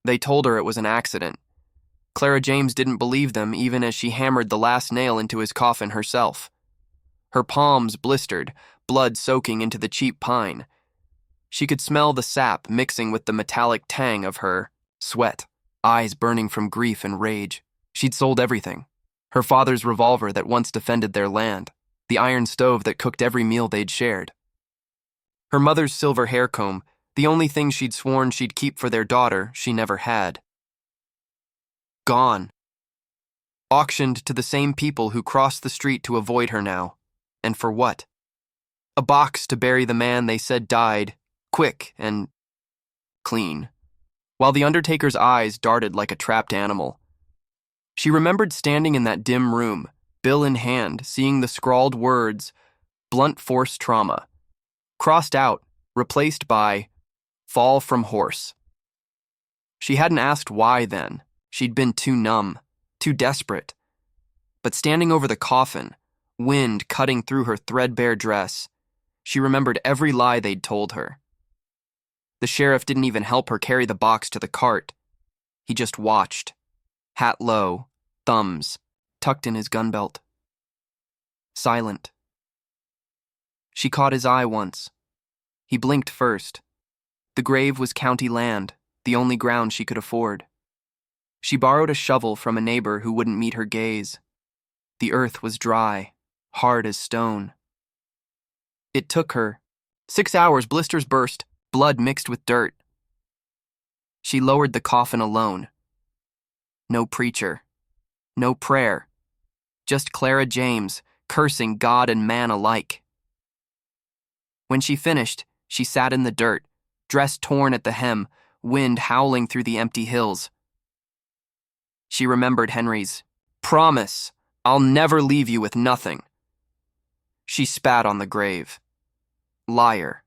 They told her it was an accident. Clara James didn't believe them even as she hammered the last nail into his coffin herself. Her palms blistered, blood soaking into the cheap pine. She could smell the sap mixing with the metallic tang of her sweat, eyes burning from grief and rage. She'd sold everything. Her father's revolver that once defended their land, the iron stove that cooked every meal they'd shared. Her mother's silver hair comb, the only thing she'd sworn she'd keep for their daughter, she never had. Gone. Auctioned to the same people who crossed the street to avoid her now. And for what? A box to bury the man they said died, quick and clean, while the undertaker's eyes darted like a trapped animal. She remembered standing in that dim room, bill in hand, seeing the scrawled words, blunt force trauma, crossed out, replaced by fall from horse. She hadn't asked why then. She'd been too numb, too desperate. But standing over the coffin, wind cutting through her threadbare dress, she remembered every lie they'd told her. The sheriff didn't even help her carry the box to the cart. He just watched, hat low, thumbs tucked in his gun belt. Silent. She caught his eye once. He blinked first. The grave was county land, the only ground she could afford. She borrowed a shovel from a neighbor who wouldn't meet her gaze. The earth was dry, hard as stone. It took her 6 hours, blisters burst, blood mixed with dirt. She lowered the coffin alone. No preacher. No prayer. Just Clara James, cursing God and man alike. When she finished, she sat in the dirt, dress torn at the hem, wind howling through the empty hills. She remembered Henry's promise, I'll never leave you with nothing. She spat on the grave. Liar.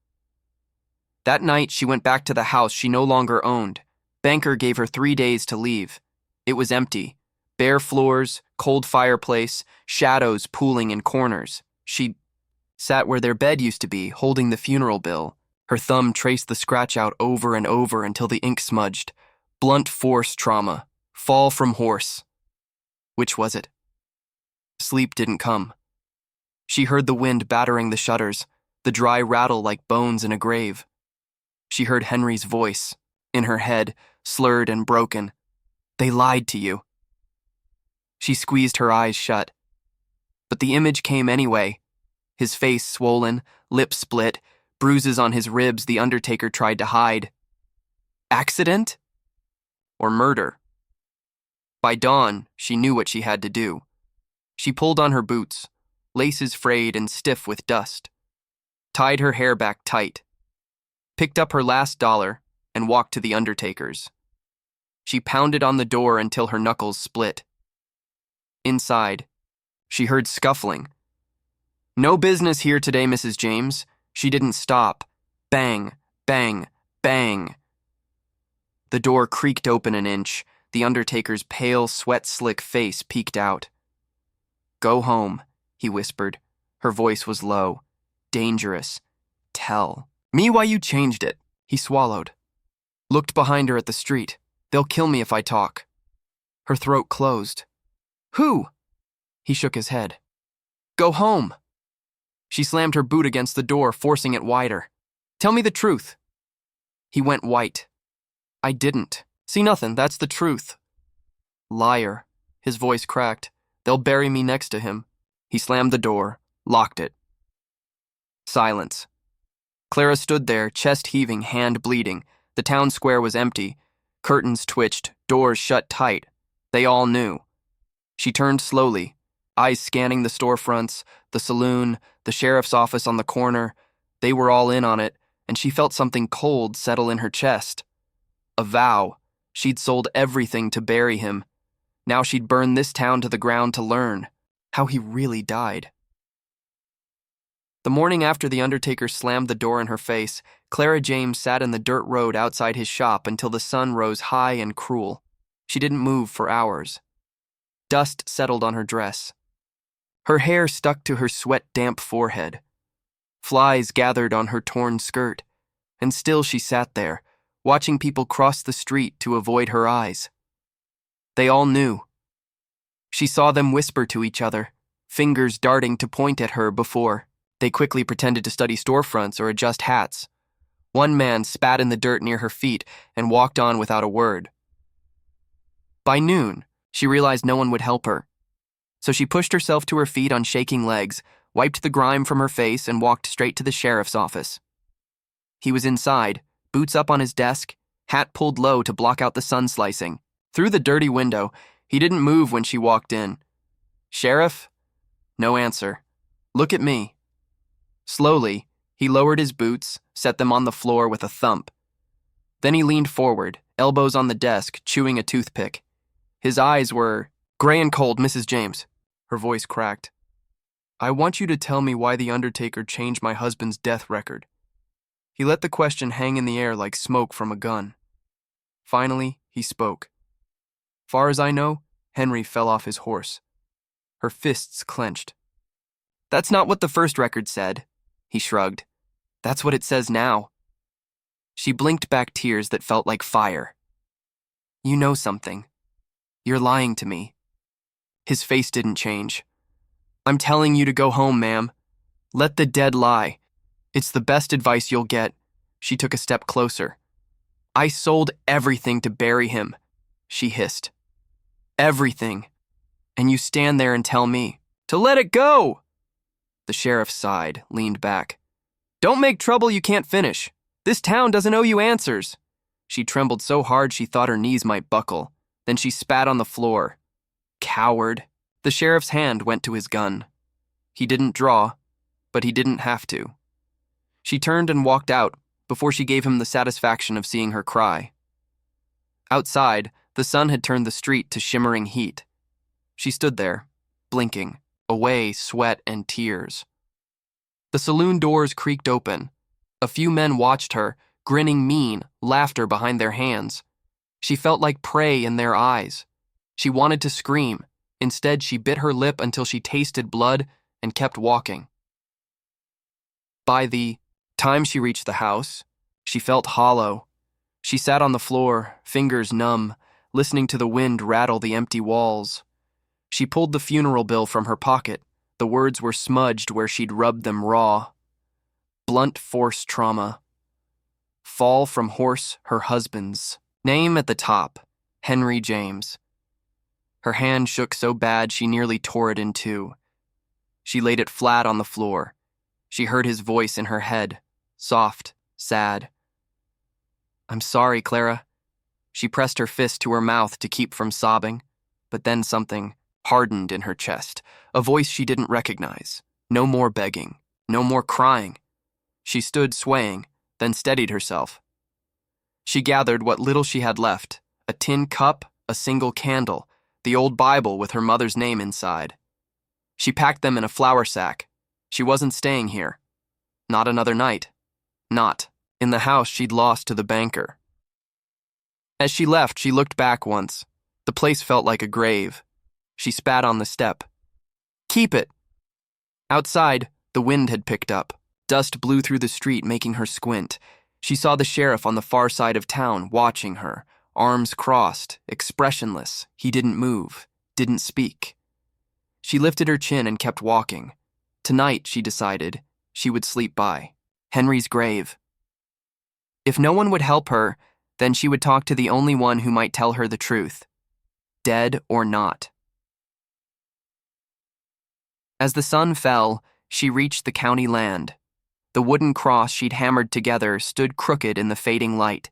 That night, she went back to the house she no longer owned. Banker gave her 3 days to leave. It was empty. Bare floors, cold fireplace, shadows pooling in corners. She sat where their bed used to be, holding the funeral bill. Her thumb traced the scratch out over and over until the ink smudged. Blunt force trauma. Fall from horse. Which was it? Sleep didn't come. She heard the wind battering the shutters, the dry rattle like bones in a grave. She heard Henry's voice, in her head, slurred and broken. They lied to you. She squeezed her eyes shut. But the image came anyway. His face swollen, lips split, bruises on his ribs the undertaker tried to hide. Accident? Or murder? By dawn, she knew what she had to do. She pulled on her boots, laces frayed and stiff with dust, tied her hair back tight, picked up her last dollar, and walked to the undertaker's. She pounded on the door until her knuckles split. Inside, she heard scuffling. No business here today, Mrs. James. She didn't stop. Bang, bang, bang. The door creaked open an inch. The undertaker's pale, sweat-slick face peeked out. Go home, he whispered. Her voice was low. Dangerous. Tell me why you changed it. He swallowed. Looked behind her at the street. They'll kill me if I talk. Her throat closed. Who? He shook his head. Go home. She slammed her boot against the door, forcing it wider. Tell me the truth. He went white. I didn't. See nothing, that's the truth. Liar. His voice cracked. They'll bury me next to him. He slammed the door, locked it. Silence. Clara stood there, chest heaving, hand bleeding. The town square was empty. Curtains twitched, doors shut tight. They all knew. She turned slowly, eyes scanning the storefronts, the saloon, the sheriff's office on the corner. They were all in on it, and she felt something cold settle in her chest. A vow. She'd sold everything to bury him. Now she'd burn this town to the ground to learn how he really died. The morning after the undertaker slammed the door in her face, Clara James sat in the dirt road outside his shop until the sun rose high and cruel. She didn't move for hours. Dust settled on her dress. Her hair stuck to her sweat-damp forehead. Flies gathered on her torn skirt, and still she sat there, watching people cross the street to avoid her eyes. They all knew. She saw them whisper to each other, fingers darting to point at her before. They quickly pretended to study storefronts or adjust hats. One man spat in the dirt near her feet and walked on without a word. By noon, she realized no one would help her. So she pushed herself to her feet on shaking legs, wiped the grime from her face, and walked straight to the sheriff's office. He was inside, boots up on his desk, hat pulled low to block out the sun slicing. Through the dirty window, he didn't move when she walked in. "Sheriff?" No answer. "Look at me." Slowly, he lowered his boots, set them on the floor with a thump. Then he leaned forward, elbows on the desk, chewing a toothpick. His eyes were gray and cold. "Mrs. James," her voice cracked. "I want you to tell me why the undertaker changed my husband's death record." He let the question hang in the air like smoke from a gun. Finally, he spoke. "Far as I know, Henry fell off his horse." Her fists clenched. "That's not what the first record said," he shrugged. "That's what it says now." She blinked back tears that felt like fire. "You know something. You're lying to me." His face didn't change. "I'm telling you to go home, ma'am. Let the dead lie. It's the best advice you'll get." She took a step closer. "I sold everything to bury him," she hissed. "Everything. And you stand there and tell me to let it go." The sheriff sighed, leaned back. "Don't make trouble you can't finish. This town doesn't owe you answers." She trembled so hard she thought her knees might buckle. Then she spat on the floor. "Coward." The sheriff's hand went to his gun. He didn't draw, but he didn't have to. She turned and walked out before she gave him the satisfaction of seeing her cry. Outside, the sun had turned the street to shimmering heat. She stood there, blinking, away sweat and tears. The saloon doors creaked open. A few men watched her, grinning mean, laughter behind their hands. She felt like prey in their eyes. She wanted to scream. Instead, she bit her lip until she tasted blood and kept walking. By the time she reached the house, she felt hollow. She sat on the floor, fingers numb, listening to the wind rattle the empty walls. She pulled the funeral bill from her pocket. The words were smudged where she'd rubbed them raw. Blunt force trauma. Fall from horse, her husband's. Name at the top, Henry James. Her hand shook so bad she nearly tore it in two. She laid it flat on the floor. She heard his voice in her head, soft, sad. "I'm sorry, Clara." She pressed her fist to her mouth to keep from sobbing, but then something hardened in her chest, a voice she didn't recognize. No more begging, no more crying. She stood swaying, then steadied herself. She gathered what little she had left, a tin cup, a single candle, the old Bible with her mother's name inside. She packed them in a flour sack. She wasn't staying here. Not another night. Not in the house she'd lost to the banker. As she left, she looked back once. The place felt like a grave. She spat on the step. "Keep it." Outside, the wind had picked up. Dust blew through the street, making her squint. She saw the sheriff on the far side of town, watching her, arms crossed, expressionless. He didn't move, didn't speak. She lifted her chin and kept walking. Tonight, she decided, she would sleep by Henry's grave. If no one would help her, then she would talk to the only one who might tell her the truth, dead or not. As the sun fell, she reached the county land. The wooden cross she'd hammered together stood crooked in the fading light.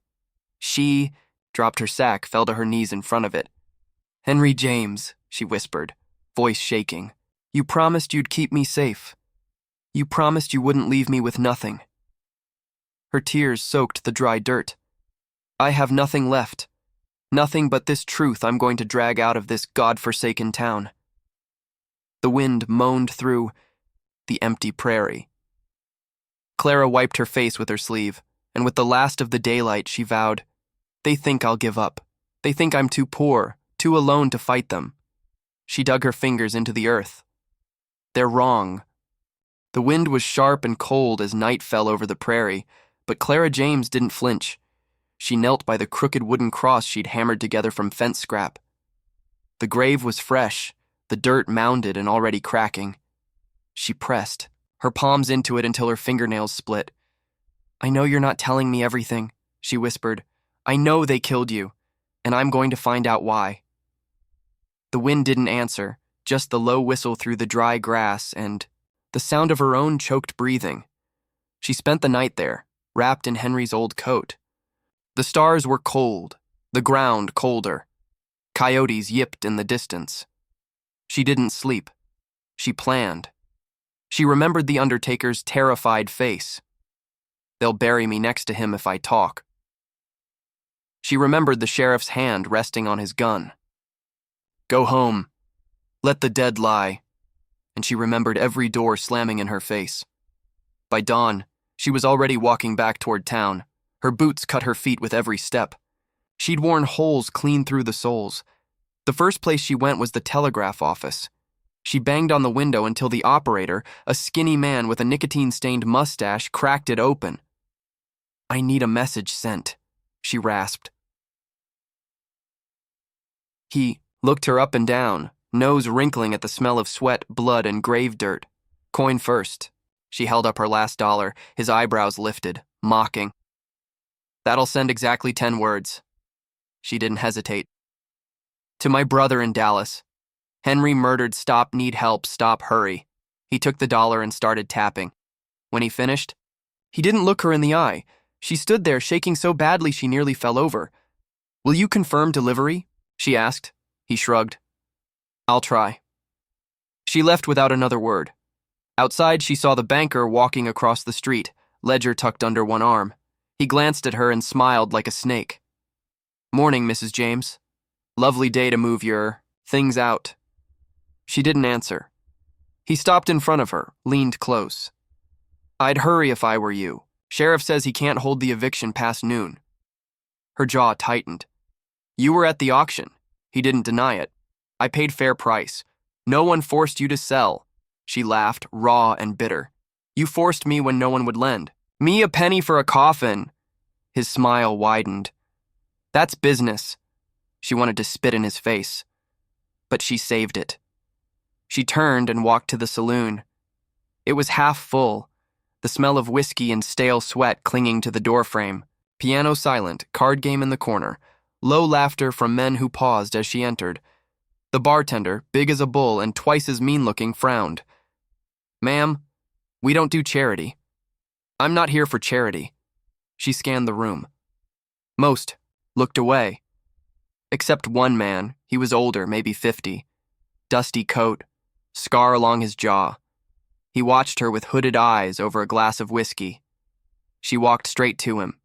She dropped her sack, fell to her knees in front of it. "Henry James," she whispered, voice shaking. "You promised you'd keep me safe. You promised you wouldn't leave me with nothing." Her tears soaked the dry dirt. "I have nothing left. Nothing but this truth I'm going to drag out of this God-forsaken town." The wind moaned through the empty prairie. Clara wiped her face with her sleeve, and with the last of the daylight she vowed, "They think I'll give up. They think I'm too poor, too alone to fight them." She dug her fingers into the earth. "They're wrong." The wind was sharp and cold as night fell over the prairie, but Clara James didn't flinch. She knelt by the crooked wooden cross she'd hammered together from fence scrap. The grave was fresh, the dirt mounded and already cracking. She pressed, her palms into it until her fingernails split. "I know you're not telling me everything," she whispered. "I know they killed you, and I'm going to find out why." The wind didn't answer, just the low whistle through the dry grass and the sound of her own choked breathing. She spent the night there, wrapped in Henry's old coat. The stars were cold, the ground colder. Coyotes yipped in the distance. She didn't sleep. She planned. She remembered the undertaker's terrified face. "They'll bury me next to him if I talk." She remembered the sheriff's hand resting on his gun. "Go home. Let the dead lie." And she remembered every door slamming in her face. By dawn, she was already walking back toward town. Her boots cut her feet with every step. She'd worn holes clean through the soles. The first place she went was the telegraph office. She banged on the window until the operator, a skinny man with a nicotine-stained mustache, cracked it open. "I need a message sent," she rasped. He looked her up and down, nose wrinkling at the smell of sweat, blood, and grave dirt. "Coin first." She held up her last dollar, his eyebrows lifted, mocking. "That'll send exactly 10 words. She didn't hesitate. "To my brother in Dallas. Henry murdered, stop, need help, stop, hurry." He took the dollar and started tapping. When he finished, he didn't look her in the eye. She stood there shaking so badly she nearly fell over. "Will you confirm delivery?" she asked. He shrugged. "I'll try." She left without another word. Outside, she saw the banker walking across the street, ledger tucked under one arm. He glanced at her and smiled like a snake. "Morning, Mrs. James. Lovely day to move your things out." She didn't answer. He stopped in front of her, leaned close. "I'd hurry if I were you. Sheriff says he can't hold the eviction past noon." Her jaw tightened. "You were at the auction." He didn't deny it. "I paid fair price. No one forced you to sell." She laughed, raw and bitter. "You forced me when no one would lend. Me a penny for a coffin." His smile widened. "That's business." She wanted to spit in his face, but she saved it. She turned and walked to the saloon. It was half full, the smell of whiskey and stale sweat clinging to the doorframe. Piano silent, card game in the corner, low laughter from men who paused as she entered. The bartender, big as a bull and twice as mean-looking, frowned. "Ma'am, we don't do charity." "I'm not here for charity." She scanned the room. Most looked away. Except one man. He was older, maybe 50. Dusty coat, scar along his jaw. He watched her with hooded eyes over a glass of whiskey. She walked straight to him.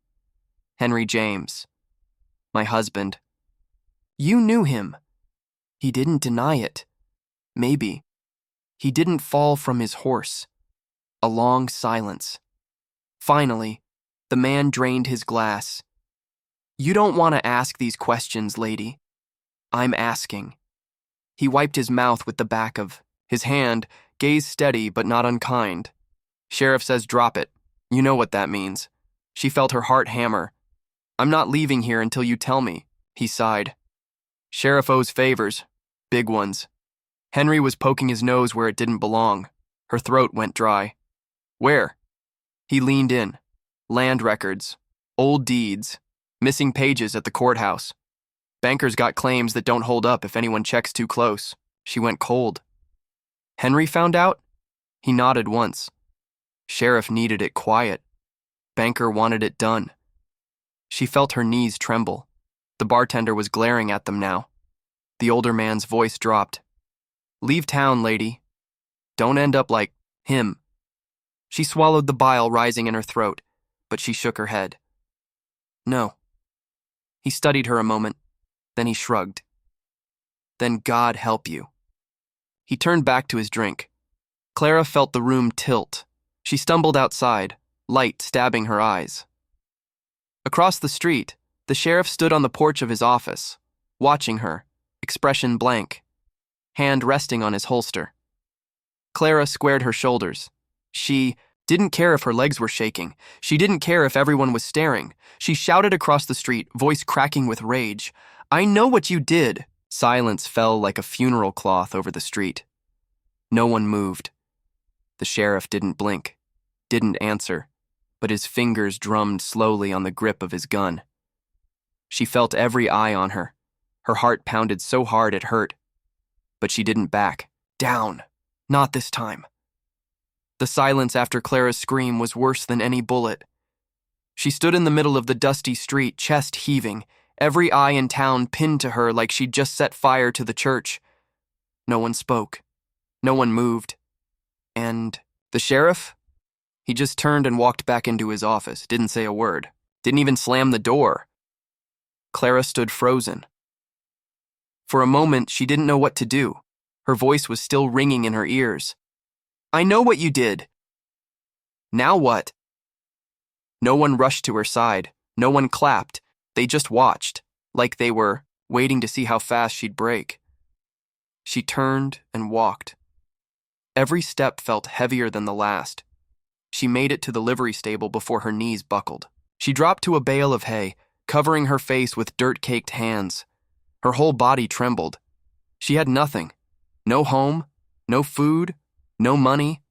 "Henry James. My husband." "You knew him." He didn't deny it. Maybe. He didn't fall from his horse. A long silence. Finally, the man drained his glass. "You don't want to ask these questions, lady. I'm asking." He wiped his mouth with the back of his hand, gaze steady but not unkind. "Sheriff says drop it. You know what that means." She felt her heart hammer. "I'm not leaving here until you tell me," he sighed. "Sheriff owes favors. Big ones." Henry was poking his nose where it didn't belong. Her throat went dry. "Where?" He leaned in. "Land records. Old deeds. Missing pages at the courthouse. Bankers got claims that don't hold up if anyone checks too close." She went cold. "Henry found out?" He nodded once. "Sheriff needed it quiet. Banker wanted it done." She felt her knees tremble. The bartender was glaring at them now. The older man's voice dropped. "Leave town, lady. Don't end up like him." She swallowed the bile rising in her throat, but she shook her head. "No." He studied her a moment, then he shrugged. "Then God help you." He turned back to his drink. Clara felt the room tilt. She stumbled outside, light stabbing her eyes. Across the street, the sheriff stood on the porch of his office, watching her, expression blank, hand resting on his holster. Clara squared her shoulders. She Didn't care if her legs were shaking. She didn't care if everyone was staring. She shouted across the street, voice cracking with rage. "I know what you did!" Silence fell like a funeral cloth over the street. No one moved. The sheriff didn't blink, didn't answer, but his fingers drummed slowly on the grip of his gun. She felt every eye on her. Her heart pounded so hard it hurt. But she didn't back. Down. Not this time. The silence after Clara's scream was worse than any bullet. She stood in the middle of the dusty street, chest heaving, every eye in town pinned to her like she'd just set fire to the church. No one spoke. No one moved. And the sheriff? He just turned and walked back into his office, didn't say a word, didn't even slam the door. Clara stood frozen. For a moment, she didn't know what to do. Her voice was still ringing in her ears. "I know what you did." Now what? No one rushed to her side. No one clapped. They just watched, like they were waiting to see how fast she'd break. She turned and walked. Every step felt heavier than the last. She made it to the livery stable before her knees buckled. She dropped to a bale of hay, covering her face with dirt-caked hands. Her whole body trembled. She had nothing. No home, no food, no money,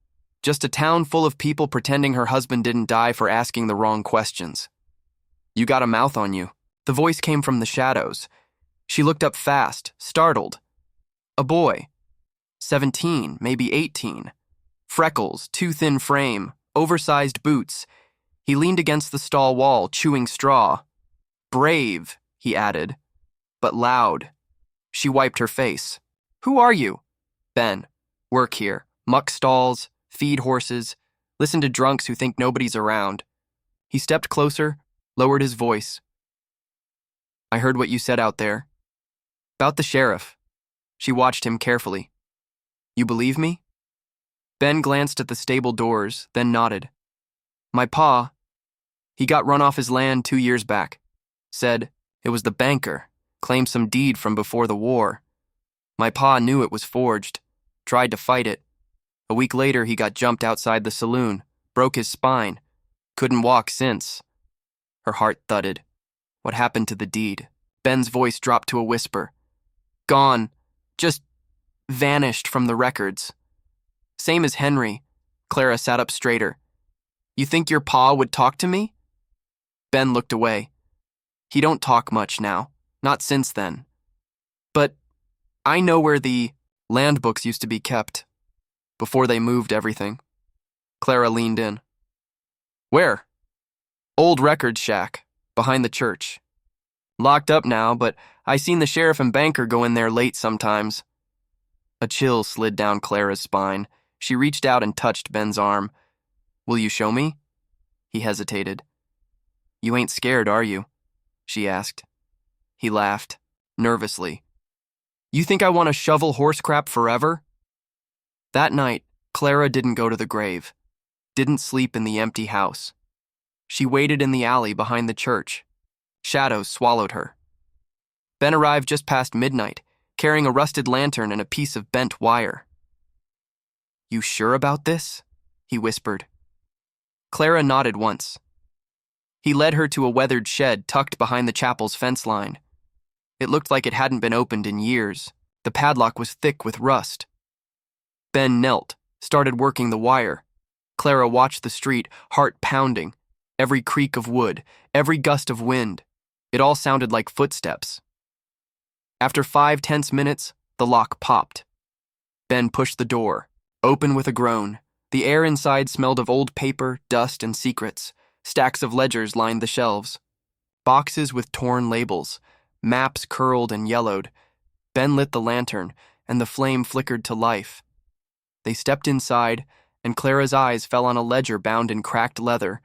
just a town full of people pretending her husband didn't die for asking the wrong questions. "You got a mouth on you." The voice came from the shadows. She looked up fast, startled. A boy. 17, maybe 18. Freckles, too thin frame, oversized boots. He leaned against the stall wall, chewing straw. "Brave," he added, but loud. She wiped her face. "Who are you?" "Ben. Work here. Muck stalls, feed horses, listen to drunks who think nobody's around." He stepped closer, lowered his voice. "I heard what you said out there. About the sheriff." She watched him carefully. "You believe me?" Ben glanced at the stable doors, then nodded. "My pa, he got run off his land 2 years back. Said it was the banker, claimed some deed from before the war. My pa knew it was forged, tried to fight it. A week later, he got jumped outside the saloon, broke his spine, couldn't walk since." Her heart thudded. What happened to the deed? Ben's voice dropped to a whisper. "Gone. Just vanished from the records." "Same as Henry." Clara sat up straighter. "You think your pa would talk to me?" Ben looked away. "He don't talk much now. Not since then. But I know where the land books used to be kept, before they moved everything." Clara leaned in. "Where?" "Old record shack, behind the church. Locked up now, but I seen the sheriff and banker go in there late sometimes." A chill slid down Clara's spine. She reached out and touched Ben's arm. "Will you show me?" He hesitated. "You ain't scared, are you?" she asked. He laughed, nervously. "You think I want to shovel horse crap forever?" That night, Clara didn't go to the grave, didn't sleep in the empty house. She waited in the alley behind the church. Shadows swallowed her. Ben arrived just past midnight, carrying a rusted lantern and a piece of bent wire. "You sure about this?" he whispered. Clara nodded once. He led her to a weathered shed tucked behind the chapel's fence line. It looked like it hadn't been opened in years. The padlock was thick with rust. Ben knelt, started working the wire. Clara watched the street, heart pounding. Every creak of wood, every gust of wind. It all sounded like footsteps. After 5 tense minutes, the lock popped. Ben pushed the door, open with a groan. The air inside smelled of old paper, dust, and secrets. Stacks of ledgers lined the shelves. Boxes with torn labels, maps curled and yellowed. Ben lit the lantern, and the flame flickered to life. They stepped inside, and Clara's eyes fell on a ledger bound in cracked leather.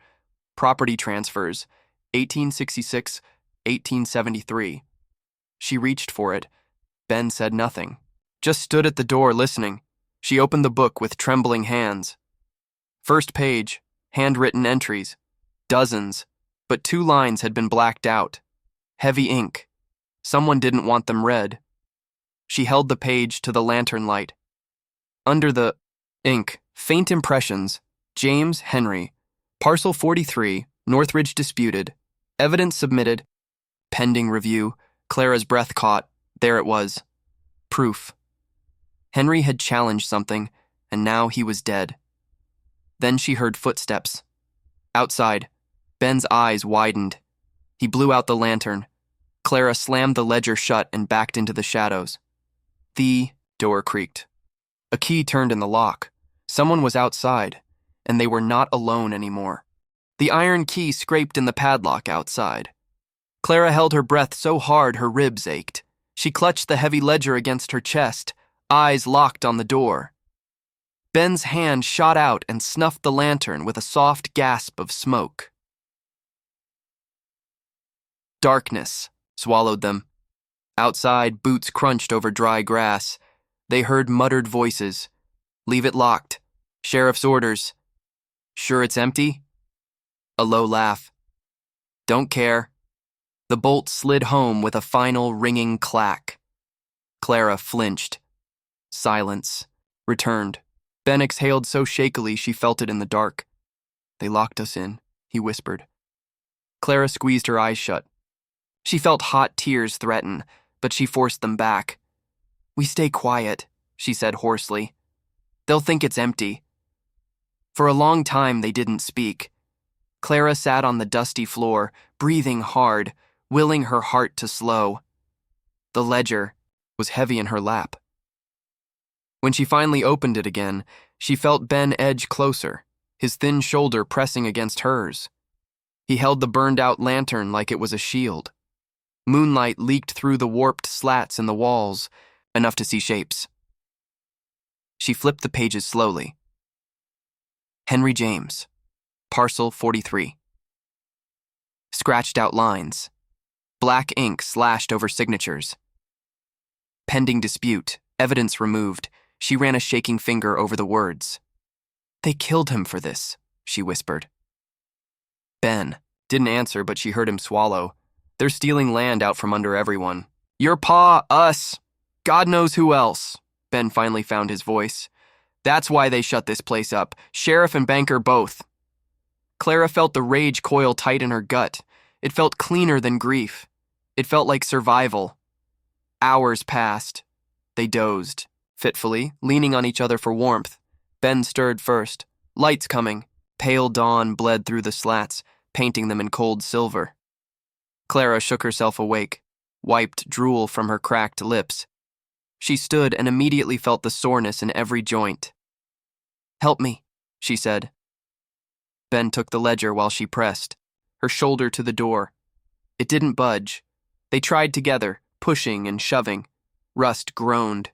Property transfers, 1866, 1873. She reached for it. Ben said nothing, just stood at the door listening. She opened the book with trembling hands. First page, handwritten entries. Dozens, but 2 lines had been blacked out. Heavy ink. Someone didn't want them read. She held the page to the lantern light. Under the ink, faint impressions, James, Henry. Parcel 43, Northridge disputed. Evidence submitted. Pending review. Clara's breath caught. There it was. Proof. Henry had challenged something, and now he was dead. Then she heard footsteps. Outside, Ben's eyes widened. He blew out the lantern. Clara slammed the ledger shut and backed into the shadows. The door creaked. A key turned in the lock. Someone was outside, and they were not alone anymore. The iron key scraped in the padlock outside. Clara held her breath so hard her ribs ached. She clutched the heavy ledger against her chest, eyes locked on the door. Ben's hand shot out and snuffed the lantern with a soft gasp of smoke. Darkness swallowed them. Outside, boots crunched over dry grass. They heard muttered voices. Leave it locked. Sheriff's orders. Sure it's empty? A low laugh. Don't care. The bolt slid home with a final ringing clack. Clara flinched. Silence returned. Ben exhaled so shakily she felt it in the dark. They locked us in, he whispered. Clara squeezed her eyes shut. She felt hot tears threaten, but she forced them back. We stay quiet, she said hoarsely. They'll think it's empty. For a long time they didn't speak. Clara sat on the dusty floor, breathing hard, willing her heart to slow. The ledger was heavy in her lap. When she finally opened it again, she felt Ben edge closer, his thin shoulder pressing against hers. He held the burned-out lantern like it was a shield. Moonlight leaked through the warped slats in the walls, enough to see shapes. She flipped the pages slowly. Henry James, Parcel 43. Scratched out lines. Black ink slashed over signatures. Pending dispute, evidence removed. She ran a shaking finger over the words. They killed him for this, she whispered. Ben didn't answer, but she heard him swallow. They're stealing land out from under everyone. Your pa, us, God knows who else. Ben finally found his voice. That's why they shut this place up, sheriff and banker both. Clara felt the rage coil tight in her gut. It felt cleaner than grief. It felt like survival. Hours passed. They dozed, fitfully, leaning on each other for warmth. Ben stirred first. Lights coming. Pale dawn bled through the slats, painting them in cold silver. Clara shook herself awake, wiped drool from her cracked lips. She stood and immediately felt the soreness in every joint. Help me, she said. Ben took the ledger while she pressed, her shoulder to the door. It didn't budge. They tried together, pushing and shoving. Rust groaned.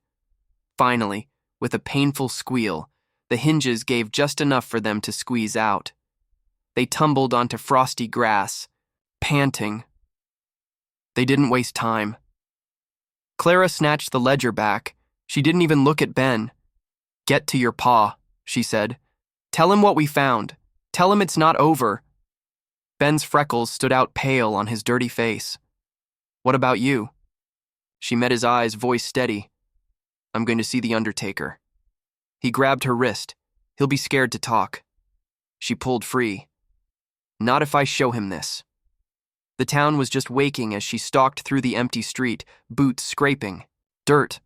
Finally, with a painful squeal, the hinges gave just enough for them to squeeze out. They tumbled onto frosty grass, panting. They didn't waste time. Clara snatched the ledger back. She didn't even look at Ben. Get to your pa, she said. Tell him what we found. Tell him it's not over. Ben's freckles stood out pale on his dirty face. What about you? She met his eyes, voice steady. I'm going to see the undertaker. He grabbed her wrist. He'll be scared to talk. She pulled free. Not if I show him this. The town was just waking as she stalked through the empty street, boots scraping. Dirt.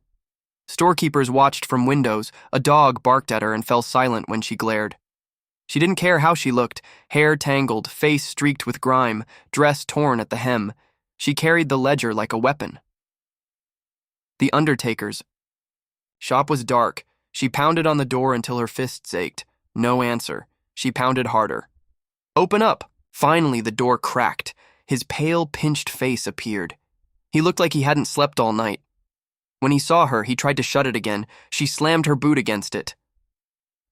Storekeepers watched from windows. A dog barked at her and fell silent when she glared. She didn't care how she looked, hair tangled, face streaked with grime, dress torn at the hem. She carried the ledger like a weapon. The undertaker's. Shop was dark. She pounded on the door until her fists ached. No answer. She pounded harder. Open up! Finally, the door cracked. His pale, pinched face appeared. He looked like he hadn't slept all night. When he saw her, he tried to shut it again. She slammed her boot against it.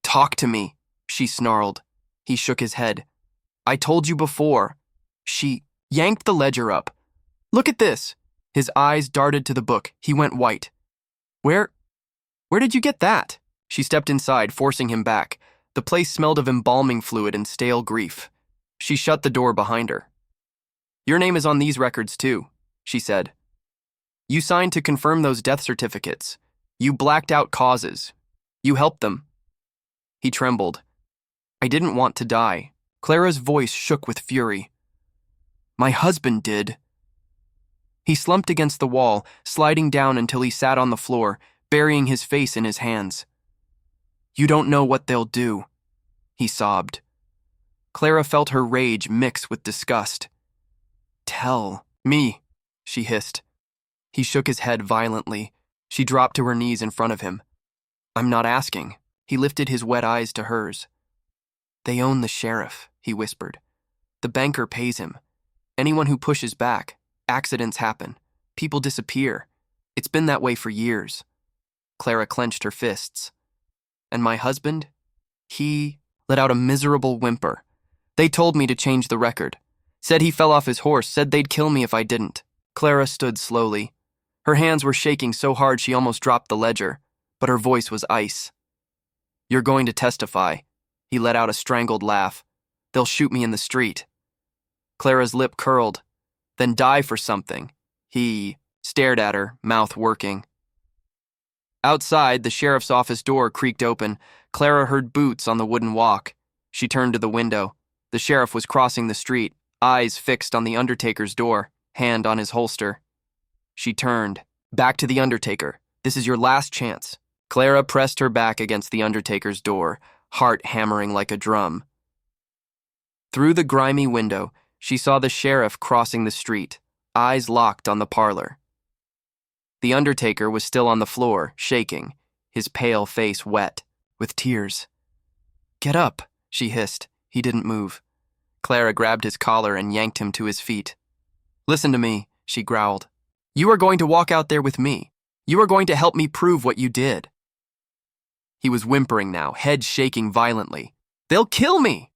Talk to me, she snarled. He shook his head. I told you before. She yanked the ledger up. Look at this. His eyes darted to the book. He went white. Where did you get that? She stepped inside, forcing him back. The place smelled of embalming fluid and stale grief. She shut the door behind her. Your name is on these records too, she said. You signed to confirm those death certificates. You blacked out causes. You helped them. He trembled. I didn't want to die. Clara's voice shook with fury. My husband did. He slumped against the wall, sliding down until he sat on the floor, burying his face in his hands. You don't know what they'll do, he sobbed. Clara felt her rage mix with disgust. Tell me, she hissed. He shook his head violently. She dropped to her knees in front of him. I'm not asking. He lifted his wet eyes to hers. They own the sheriff, he whispered. The banker pays him. Anyone who pushes back, accidents happen. People disappear. It's been that way for years. Clara clenched her fists. And my husband? He let out a miserable whimper. They told me to change the record. Said he fell off his horse, said they'd kill me if I didn't. Clara stood slowly. Her hands were shaking so hard she almost dropped the ledger, but her voice was ice. You're going to testify. He let out a strangled laugh. They'll shoot me in the street. Clara's lip curled. Then die for something. He stared at her, mouth working. Outside, the sheriff's office door creaked open. Clara heard boots on the wooden walk. She turned to the window. The sheriff was crossing the street, eyes fixed on the undertaker's door, hand on his holster. She turned. Back to the undertaker. This is your last chance. Clara pressed her back against the undertaker's door, heart hammering like a drum. Through the grimy window, she saw the sheriff crossing the street, eyes locked on the parlor. The undertaker was still on the floor, shaking, his pale face wet, with tears. Get up, she hissed. He didn't move. Clara grabbed his collar and yanked him to his feet. Listen to me, she growled. You are going to walk out there with me. You are going to help me prove what you did. He was whimpering now, head shaking violently. They'll kill me!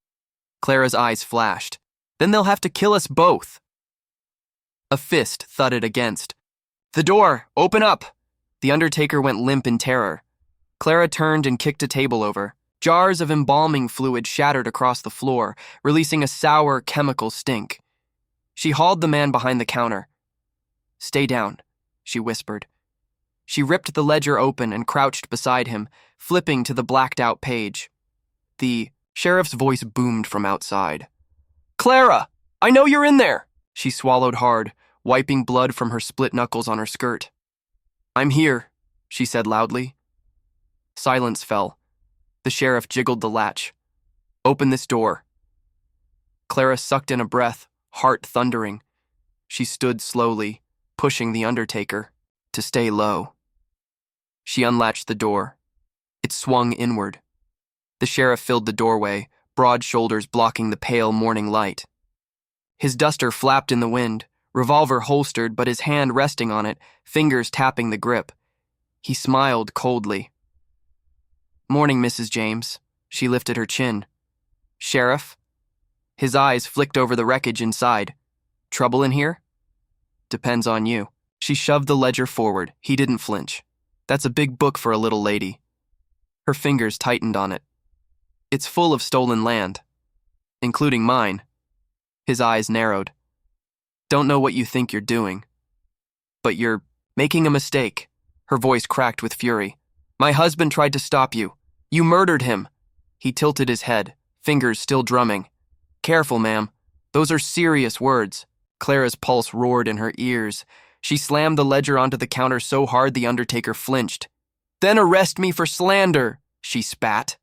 Clara's eyes flashed. Then they'll have to kill us both. A fist thudded against. The door! Open up! The undertaker went limp in terror. Clara turned and kicked a table over. Jars of embalming fluid shattered across the floor, releasing a sour chemical stink. She hauled the man behind the counter. Stay down, she whispered. She ripped the ledger open and crouched beside him, flipping to the blacked-out page. The sheriff's voice boomed from outside. Clara! I know you're in there! She swallowed hard, wiping blood from her split knuckles on her skirt. I'm here, she said loudly. Silence fell. The sheriff jiggled the latch. Open this door. Clara sucked in a breath, heart thundering. She stood slowly, pushing the undertaker to stay low. She unlatched the door. It swung inward. The sheriff filled the doorway, broad shoulders blocking the pale morning light. His duster flapped in the wind, revolver holstered but his hand resting on it, fingers tapping the grip. He smiled coldly. Morning, Mrs. James. She lifted her chin. Sheriff? His eyes flicked over the wreckage inside. Trouble in here? Depends on you. She shoved the ledger forward. He didn't flinch. That's a big book for a little lady. Her fingers tightened on it. It's full of stolen land, including mine. His eyes narrowed. Don't know what you think you're doing, but you're making a mistake. Her voice cracked with fury. My husband tried to stop you. You murdered him. He tilted his head, fingers still drumming. Careful, ma'am. Those are serious words. Clara's pulse roared in her ears. She slammed the ledger onto the counter so hard the undertaker flinched. Then arrest me for slander, she spat.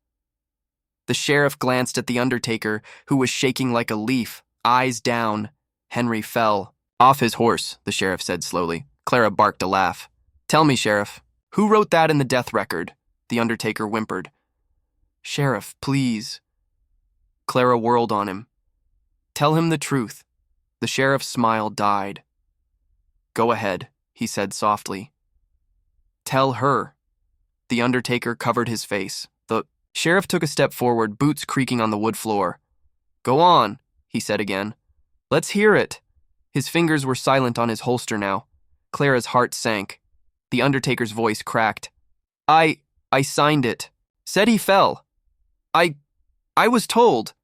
The sheriff glanced at the undertaker, who was shaking like a leaf, eyes down. Henry fell. Off his horse, the sheriff said slowly. Clara barked a laugh. Tell me, Sheriff, who wrote that in the death record? The undertaker whimpered. Sheriff, please. Clara whirled on him. Tell him the truth. The sheriff's smile died. Go ahead, he said softly. Tell her. The undertaker covered his face. The sheriff took a step forward, boots creaking on the wood floor. Go on, he said again. Let's hear it. His fingers were silent on his holster now. Clara's heart sank. The undertaker's voice cracked. I signed it. Said he fell. I was told.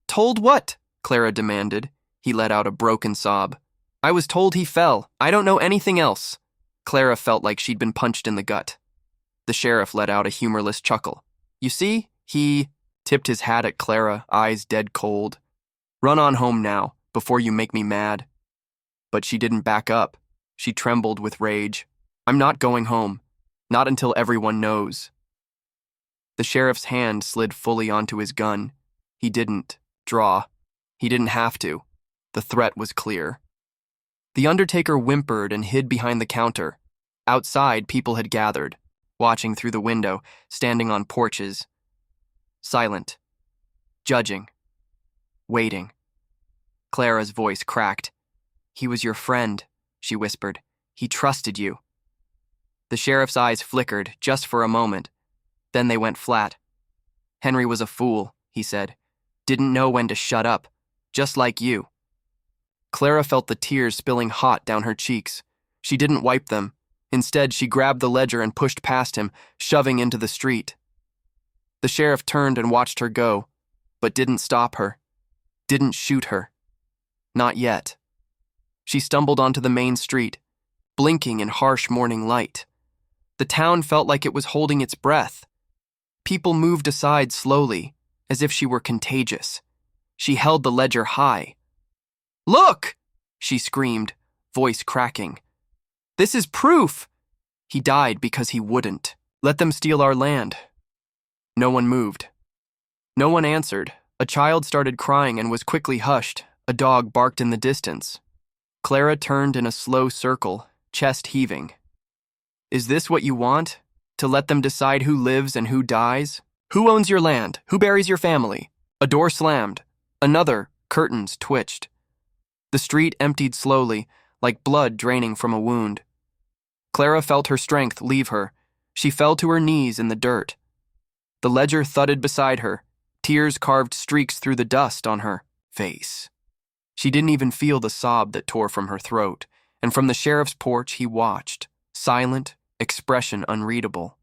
Told what? Clara demanded. He let out a broken sob. I was told he fell. I don't know anything else. Clara felt like she'd been punched in the gut. The sheriff let out a humorless chuckle. You see, he tipped his hat at Clara, eyes dead cold. "Run on home now, before you make me mad." But she didn't back up. She trembled with rage. "I'm not going home. Not until everyone knows." The sheriff's hand slid fully onto his gun. He didn't draw. He didn't have to. The threat was clear. The undertaker whimpered and hid behind the counter. Outside, people had gathered, watching through the window, standing on porches. Silent. Judging. Waiting. Clara's voice cracked. "He was your friend," she whispered. "He trusted you." The sheriff's eyes flickered, just for a moment. Then they went flat. "Henry was a fool," he said. "Didn't know when to shut up. Just like you." Clara felt the tears spilling hot down her cheeks. She didn't wipe them. Instead, she grabbed the ledger and pushed past him, shoving into the street. The sheriff turned and watched her go, but didn't stop her. Didn't shoot her. Not yet. She stumbled onto the main street, blinking in harsh morning light. The town felt like it was holding its breath. People moved aside slowly, as if she were contagious. She held the ledger high. "Look!" she screamed, voice cracking. "This is proof! He died because he wouldn't. Let them steal our land." No one moved. No one answered. A child started crying and was quickly hushed. A dog barked in the distance. Clara turned in a slow circle, chest heaving. "Is this what you want? To let them decide who lives and who dies? Who owns your land? Who buries your family?" A door slammed. Another, curtains twitched. The street emptied slowly, like blood draining from a wound. Clara felt her strength leave her. She fell to her knees in the dirt. The ledger thudded beside her. Tears carved streaks through the dust on her face. She didn't even feel the sob that tore from her throat, and from the sheriff's porch he watched, silent, expression unreadable.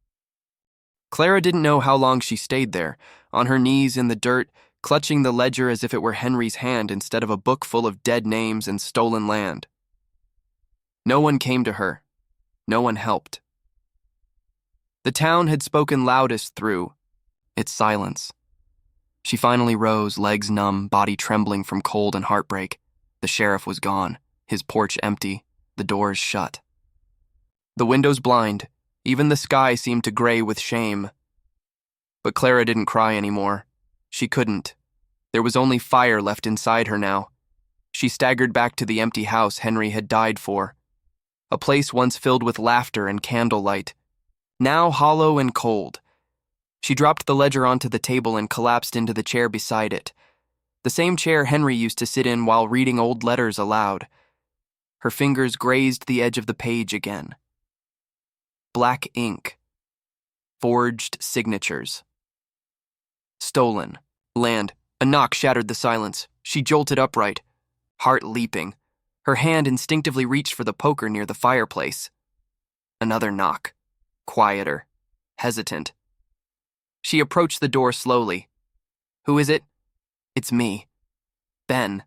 Clara didn't know how long she stayed there, on her knees in the dirt, clutching the ledger as if it were Henry's hand instead of a book full of dead names and stolen land. No one came to her. No one helped. The town had spoken loudest through its silence. She finally rose, legs numb, body trembling from cold and heartbreak. The sheriff was gone, his porch empty, the doors shut. The windows blind, even the sky seemed to gray with shame. But Clara didn't cry anymore. She couldn't. There was only fire left inside her now. She staggered back to the empty house Henry had died for. A place once filled with laughter and candlelight, now hollow and cold. She dropped the ledger onto the table and collapsed into the chair beside it. The same chair Henry used to sit in while reading old letters aloud. Her fingers grazed the edge of the page again. Black ink. Forged signatures. Stolen. Land. A knock shattered the silence. She jolted upright, heart leaping. Her hand instinctively reached for the poker near the fireplace. Another knock. Quieter. Hesitant. She approached the door slowly. "Who is it?" "It's me. Ben."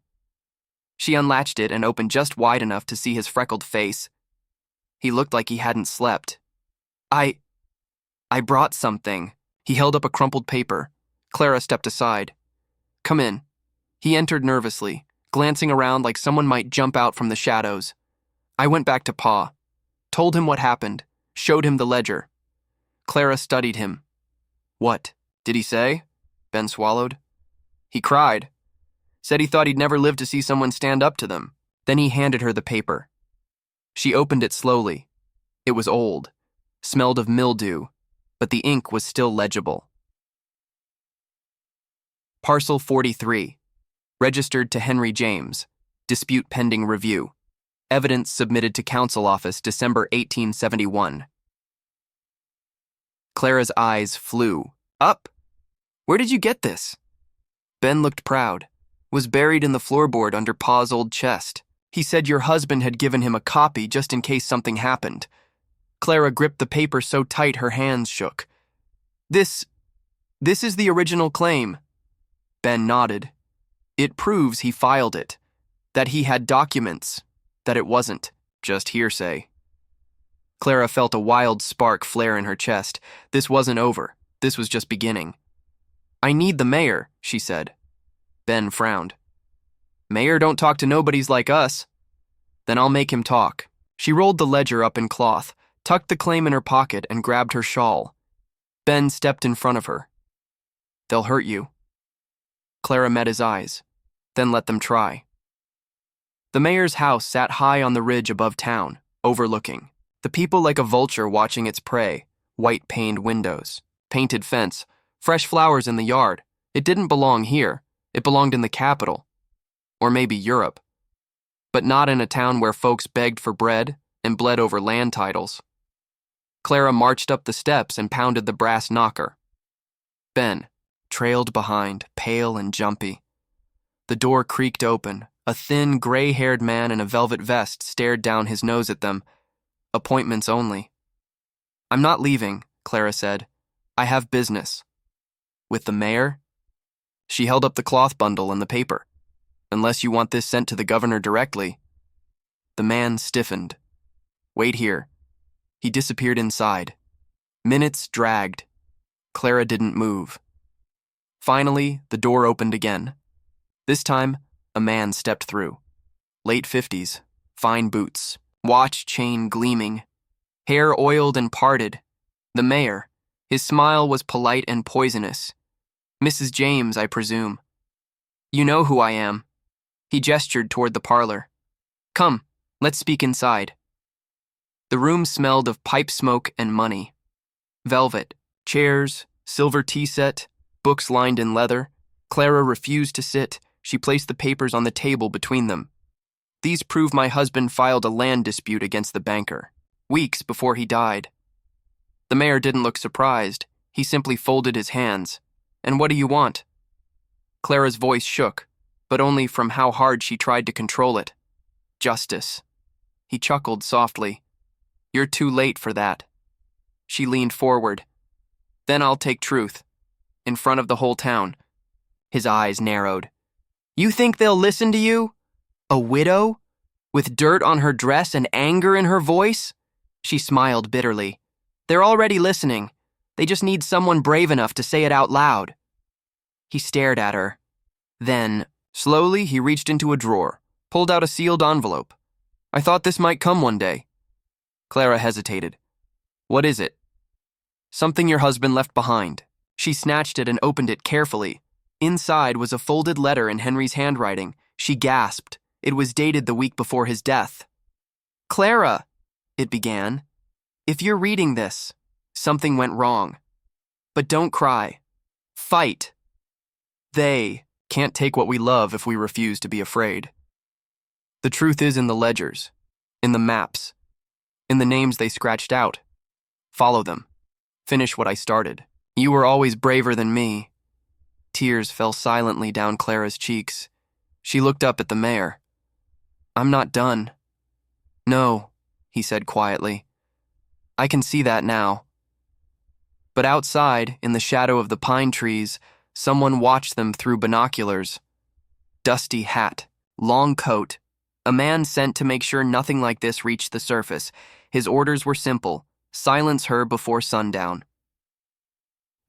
She unlatched it and opened just wide enough to see his freckled face. He looked like he hadn't slept. I brought something." He held up a crumpled paper. Clara stepped aside. "Come in." He entered nervously, glancing around like someone might jump out from the shadows. I went back to Pa, told him what happened, showed him the ledger. Clara studied him. "What did he say?" Ben swallowed. "He cried. Said he thought he'd never live to see someone stand up to them." Then he handed her the paper. She opened it slowly. It was old, smelled of mildew, but the ink was still legible. Parcel 43. Registered to Henry James. Dispute pending review. Evidence submitted to Council Office December 1871. Clara's eyes flew. "Up? Where did you get this?" Ben looked proud. Was buried in the floorboard under Pa's old chest. He said your husband had given him a copy just in case something happened. Clara gripped the paper so tight her hands shook. This is the original claim." Ben nodded. "It proves he filed it, that he had documents, that it wasn't just hearsay." Clara felt a wild spark flare in her chest. This wasn't over. This was just beginning. I need the mayor, she said. Ben frowned. Mayor don't talk to nobodies like us. Then I'll make him talk. She rolled the ledger up in cloth, tucked the claim in her pocket, and grabbed her shawl. Ben stepped in front of her. They'll hurt you. Clara met his eyes, then let them try. The mayor's house sat high on the ridge above town, overlooking. The people like a vulture watching its prey, white-paned windows, painted fence, fresh flowers in the yard. It didn't belong here. It belonged in the capital. Or maybe Europe. But not in a town where folks begged for bread and bled over land titles. Clara marched up the steps and pounded the brass knocker. Ben trailed behind, pale and jumpy. The door creaked open. A thin, gray-haired man in a velvet vest stared down his nose at them. Appointments only. I'm not leaving, Clara said. I have business. With the mayor? She held up the cloth bundle and the paper. Unless you want this sent to the governor directly. The man stiffened. Wait here. He disappeared inside. Minutes dragged. Clara didn't move. Finally, the door opened again. This time, a man stepped through. Late 50s, fine boots, watch chain gleaming, hair oiled and parted. The mayor. His smile was polite and poisonous. Mrs. James, I presume. You know who I am. He gestured toward the parlor. Come, let's speak inside. The room smelled of pipe smoke and money. Velvet, chairs, silver tea set, books lined in leather. Clara refused to sit. She placed the papers on the table between them. These prove my husband filed a land dispute against the banker, weeks before he died. The mayor didn't look surprised. He simply folded his hands. And what do you want? Clara's voice shook, but only from how hard she tried to control it. Justice. He chuckled softly. You're too late for that. She leaned forward. Then I'll take truth. In front of the whole town. His eyes narrowed. You think they'll listen to you? A widow? With dirt on her dress and anger in her voice? She smiled bitterly. They're already listening. They just need someone brave enough to say it out loud. He stared at her. Then, slowly, he reached into a drawer, pulled out a sealed envelope. I thought this might come one day. Clara hesitated. What is it? Something your husband left behind. She snatched it and opened it carefully. Inside was a folded letter in Henry's handwriting. She gasped. It was dated the week before his death. Clara, it began. If you're reading this, something went wrong. But don't cry. Fight. They can't take what we love if we refuse to be afraid. The truth is in the ledgers, in the maps, in the names they scratched out. Follow them. Finish what I started. You were always braver than me. Tears fell silently down Clara's cheeks. She looked up at the mayor. I'm not done. No, he said quietly. I can see that now. But outside, in the shadow of the pine trees, someone watched them through binoculars. Dusty hat, long coat, a man sent to make sure nothing like this reached the surface. His orders were simple: silence her before sundown.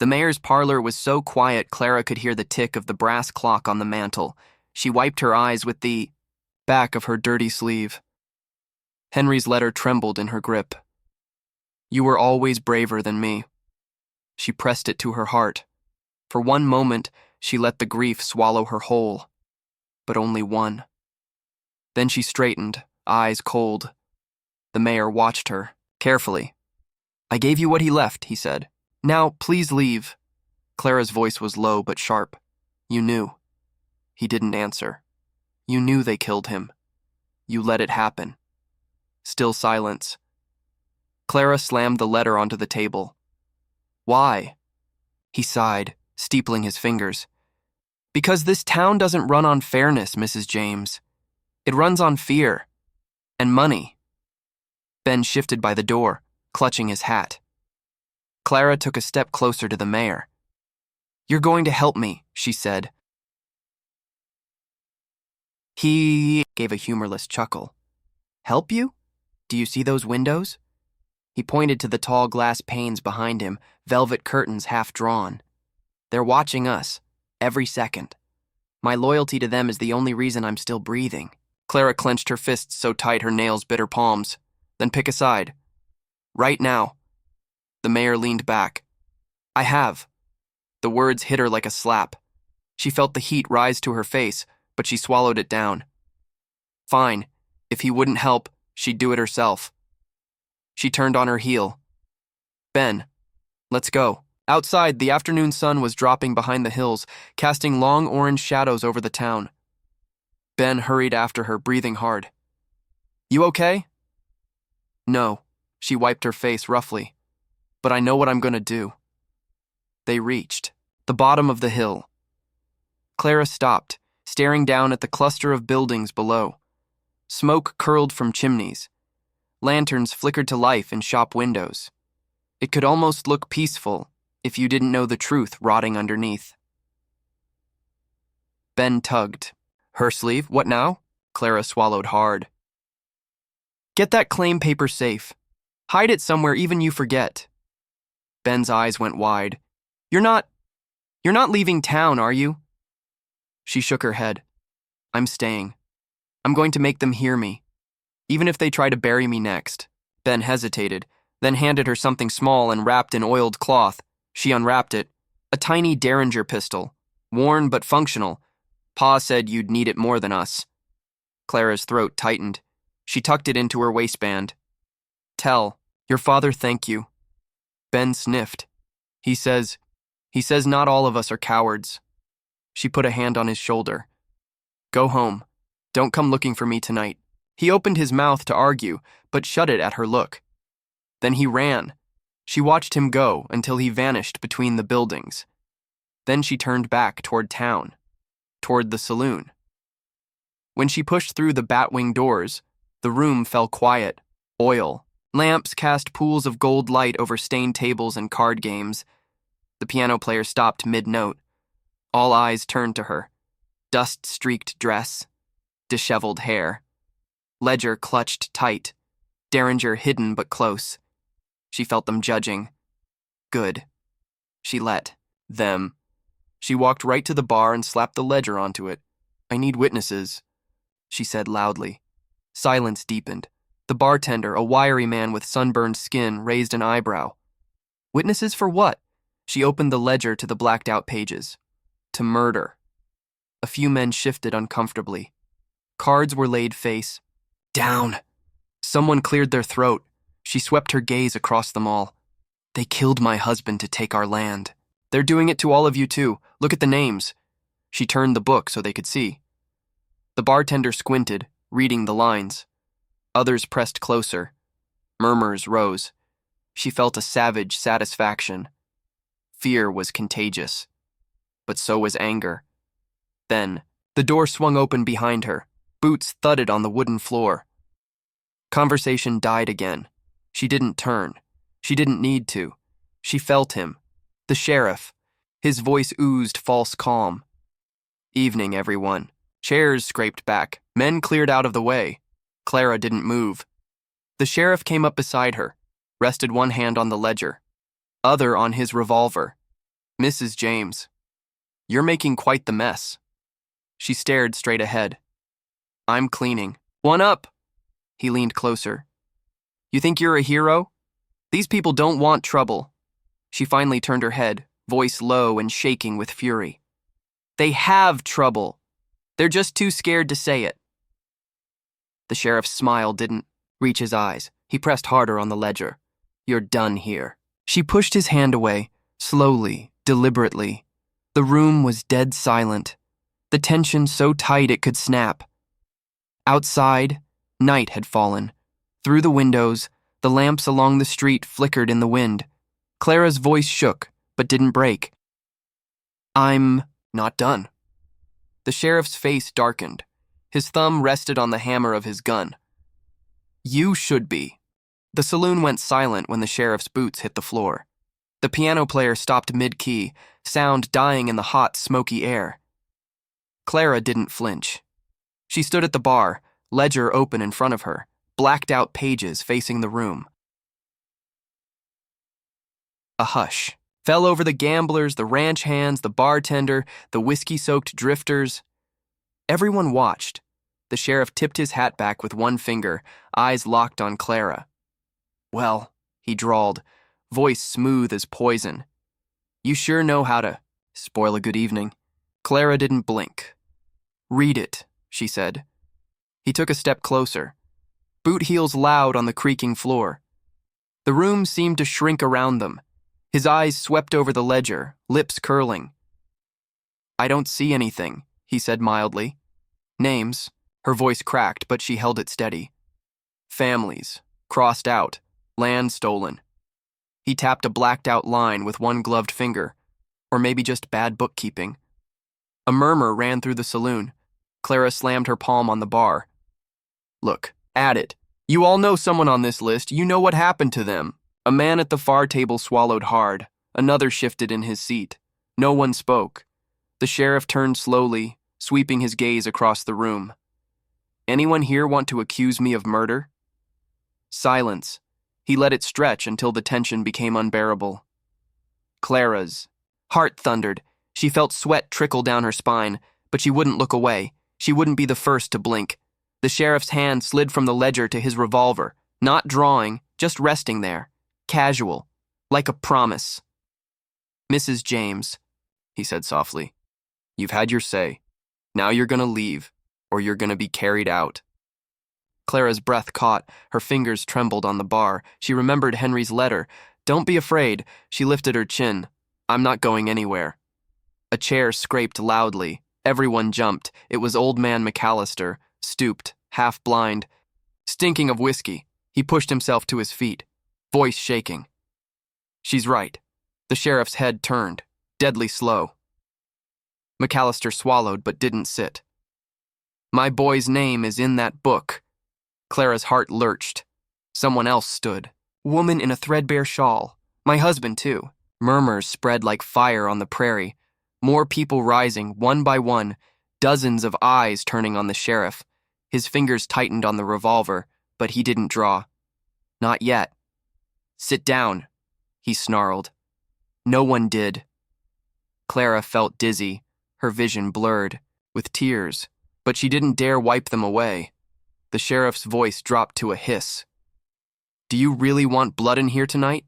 The mayor's parlor was so quiet Clara could hear the tick of the brass clock on the mantel. She wiped her eyes with the back of her dirty sleeve. Henry's letter trembled in her grip. You were always braver than me. She pressed it to her heart. For one moment, she let the grief swallow her whole. But only one. Then she straightened, eyes cold. The mayor watched her, carefully. I gave you what he left, he said. Now, please leave. Clara's voice was low but sharp. You knew. He didn't answer. You knew they killed him. You let it happen. Still silence. Clara slammed the letter onto the table. Why? He sighed, steepling his fingers. Because this town doesn't run on fairness, Mrs. James. It runs on fear. And money. Ben shifted by the door, clutching his hat. Clara took a step closer to the mayor. You're going to help me, she said. He gave a humorless chuckle. Help you? Do you see those windows? He pointed to the tall glass panes behind him, velvet curtains half drawn. They're watching us, every second. My loyalty to them is the only reason I'm still breathing. Clara clenched her fists so tight her nails bit her palms. Then pick a side. Right now. The mayor leaned back. I have. The words hit her like a slap. She felt the heat rise to her face, but she swallowed it down. Fine. If he wouldn't help, she'd do it herself. She turned on her heel. Ben, let's go. Outside, the afternoon sun was dropping behind the hills, casting long orange shadows over the town. Ben hurried after her, breathing hard. You okay? No, she wiped her face roughly. But I know what I'm gonna do. They reached the bottom of the hill. Clara stopped, staring down at the cluster of buildings below. Smoke curled from chimneys. Lanterns flickered to life in shop windows. It could almost look peaceful if you didn't know the truth rotting underneath. Ben tugged. Her sleeve? What now? Clara swallowed hard. Get that claim paper safe. Hide it somewhere even you forget. Ben's eyes went wide. You're not leaving town, are you? She shook her head. I'm staying. I'm going to make them hear me, even if they try to bury me next. Ben hesitated, then handed her something small and wrapped in oiled cloth. She unwrapped it. A tiny Derringer pistol, worn but functional. Pa said you'd need it more than us. Clara's throat tightened. She tucked it into her waistband. Tell your father thank you. Ben sniffed. He says not all of us are cowards. She put a hand on his shoulder. Go home. Don't come looking for me tonight. He opened his mouth to argue, but shut it at her look. Then he ran. She watched him go until he vanished between the buildings. Then she turned back toward town, toward the saloon. When she pushed through the batwing doors, the room fell quiet. Oil. Lamps cast pools of gold light over stained tables and card games. The piano player stopped mid-note. All eyes turned to her. Dust-streaked dress. Disheveled hair. Ledger clutched tight. Derringer hidden but close. She felt them judging. Good. She let them. She walked right to the bar and slapped the ledger onto it. I need witnesses, she said loudly. Silence deepened. The bartender, a wiry man with sunburned skin, raised an eyebrow. Witnesses for what? She opened the ledger to the blacked-out pages. To murder. A few men shifted uncomfortably. Cards were laid face down. Someone cleared their throat. She swept her gaze across them all. They killed my husband to take our land. They're doing it to all of you too. Look at the names. She turned the book so they could see. The bartender squinted, reading the lines. Others pressed closer. Murmurs rose. She felt a savage satisfaction. Fear was contagious. But so was anger. Then, the door swung open behind her. Boots thudded on the wooden floor. Conversation died again. She didn't turn. She didn't need to. She felt him. The sheriff. His voice oozed false calm. Evening, everyone. Chairs scraped back. Men cleared out of the way. Clara didn't move. The sheriff came up beside her, rested one hand on the ledger, other on his revolver. Mrs. James, you're making quite the mess. She stared straight ahead. I'm cleaning. One up. He leaned closer. You think you're a hero? These people don't want trouble. She finally turned her head, voice low and shaking with fury. They have trouble. They're just too scared to say it. The sheriff's smile didn't reach his eyes. He pressed harder on the ledger. You're done here. She pushed his hand away, slowly, deliberately. The room was dead silent, the tension so tight it could snap. Outside, night had fallen. Through the windows, the lamps along the street flickered in the wind. Clara's voice shook, but didn't break. I'm not done. The sheriff's face darkened. His thumb rested on the hammer of his gun. You should be. The saloon went silent when the sheriff's boots hit the floor. The piano player stopped mid-key, sound dying in the hot, smoky air. Clara didn't flinch. She stood at the bar, ledger open in front of her, blacked-out pages facing the room. A hush. Fell over the gamblers, the ranch hands, the bartender, the whiskey-soaked drifters. Everyone watched. The sheriff tipped his hat back with one finger, eyes locked on Clara. "Well," he drawled, voice smooth as poison. "You sure know how to spoil a good evening." Clara didn't blink. "Read it," she said. He took a step closer. Boot heels loud on the creaking floor. The room seemed to shrink around them. His eyes swept over the ledger, lips curling. "I don't see anything," he said mildly. "Names." Her voice cracked, but she held it steady. "Families. Crossed out. Land stolen." He tapped a blacked-out line with one gloved finger, or maybe just bad bookkeeping. A murmur ran through the saloon. Clara slammed her palm on the bar. "Look, add it. You all know someone on this list. You know what happened to them." A man at the far table swallowed hard. Another shifted in his seat. No one spoke. The sheriff turned slowly, sweeping his gaze across the room. "Anyone here want to accuse me of murder?" Silence. He let it stretch until the tension became unbearable. Clara's heart thundered. She felt sweat trickle down her spine, but she wouldn't look away. She wouldn't be the first to blink. The sheriff's hand slid from the ledger to his revolver, not drawing, just resting there, casual, like a promise. "Mrs. James," he said softly, "you've had your say. Now you're gonna leave, or you're gonna be carried out." Clara's breath caught, her fingers trembled on the bar. She remembered Henry's letter. "Don't be afraid." She lifted her chin. "I'm not going anywhere." A chair scraped loudly. Everyone jumped. It was old man McAllister, stooped, half blind, stinking of whiskey. He pushed himself to his feet, voice shaking. "She's right." The sheriff's head turned, deadly slow. McAllister swallowed but didn't sit. "My boy's name is in that book." Clara's heart lurched. Someone else stood. Woman in a threadbare shawl. "My husband, too." Murmurs spread like fire on the prairie. More people rising, one by one, dozens of eyes turning on the sheriff. His fingers tightened on the revolver, but he didn't draw. "Not yet." "Sit down," he snarled. No one did. Clara felt dizzy, her vision blurred, with tears, but she didn't dare wipe them away. The sheriff's voice dropped to a hiss. "Do you really want blood in here tonight?"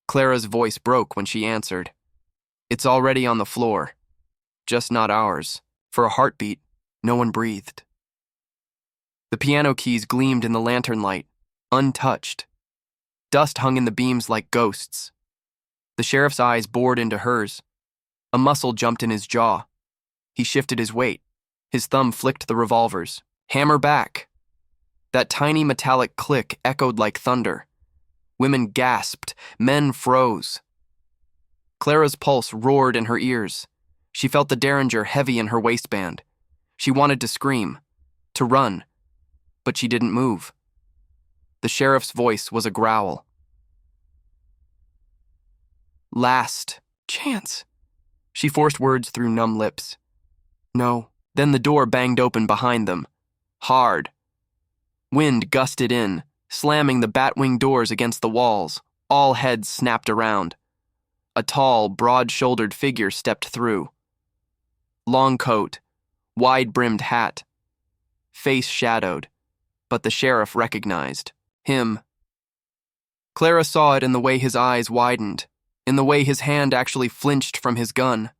Clara's voice broke when she answered. "It's already on the floor. Just not ours." For a heartbeat, no one breathed. The piano keys gleamed in the lantern light, untouched. Dust hung in the beams like ghosts. The sheriff's eyes bored into hers. A muscle jumped in his jaw. He shifted his weight. His thumb flicked the revolvers. "Hammer back." That tiny metallic click echoed like thunder. Women gasped. Men froze. Clara's pulse roared in her ears. She felt the derringer heavy in her waistband. She wanted to scream, to run, but she didn't move. The sheriff's voice was a growl. "Last chance." She forced words through numb lips. "No." Then the door banged open behind them. Hard. Wind gusted in, slamming the bat-wing doors against the walls. All heads snapped around. A tall, broad-shouldered figure stepped through. Long coat, wide-brimmed hat. Face shadowed, but the sheriff recognized him. Clara saw it in the way his eyes widened, in the way his hand actually flinched from his gun.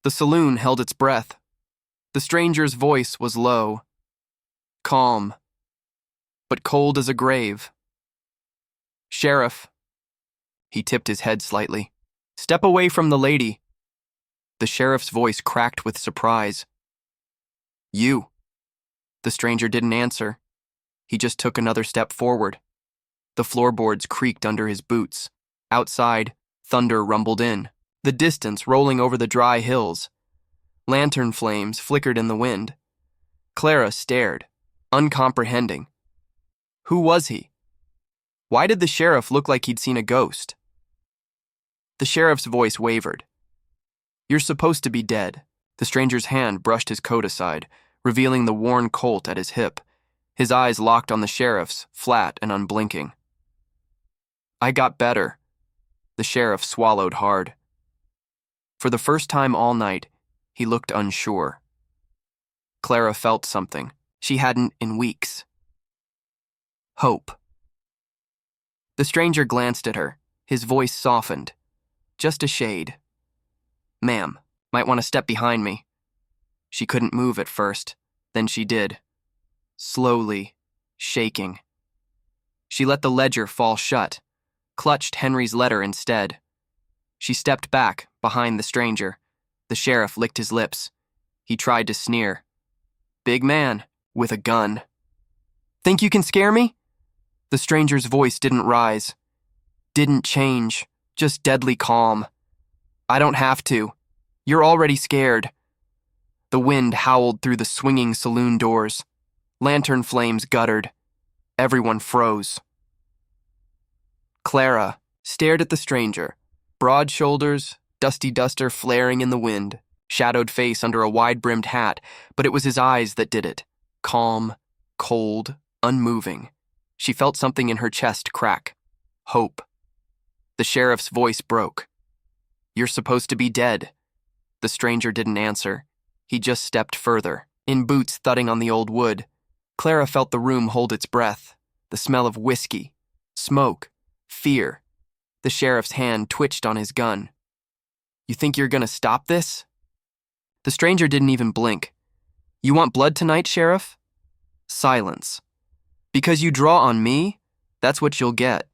The saloon held its breath. The stranger's voice was low, calm, but cold as a grave. "Sheriff." He tipped his head slightly. "Step away from the lady." The sheriff's voice cracked with surprise. "You." The stranger didn't answer. He just took another step forward. The floorboards creaked under his boots. Outside, thunder rumbled in, the distance rolling over the dry hills. Lantern flames flickered in the wind. Clara stared, uncomprehending. Who was he? Why did the sheriff look like he'd seen a ghost? The sheriff's voice wavered. "You're supposed to be dead." The stranger's hand brushed his coat aside, revealing the worn Colt at his hip. His eyes locked on the sheriff's, flat and unblinking. "I got better." The The sheriff swallowed hard. For the first time all night, he looked unsure. Clara felt something she hadn't in weeks. Hope. The stranger glanced at her, his voice softened. Just a shade. "Ma'am, might want to step behind me." She couldn't move at first, then she did. Slowly, shaking. She let the ledger fall shut, clutched Henry's letter instead. She stepped back, behind the stranger. The sheriff licked his lips. He tried to sneer. "Big man, with a gun. Think you can scare me?" The stranger's voice didn't rise. Didn't change, just deadly calm. "I don't have to. You're already scared." The wind howled through the swinging saloon doors. Lantern flames guttered. Everyone froze. Clara stared at the stranger, broad shoulders, dusty duster flaring in the wind, shadowed face under a wide-brimmed hat, but it was his eyes that did it. Calm, cold, unmoving. She felt something in her chest crack. Hope. The sheriff's voice broke. "You're supposed to be dead." The stranger didn't answer. He just stepped further, in boots thudding on the old wood. Clara felt the room hold its breath, the smell of whiskey, smoke, fear. The sheriff's hand twitched on his gun. "You think you're gonna stop this?" The stranger didn't even blink. "You want blood tonight, Sheriff?" Silence. "Because you draw on me, that's what you'll get."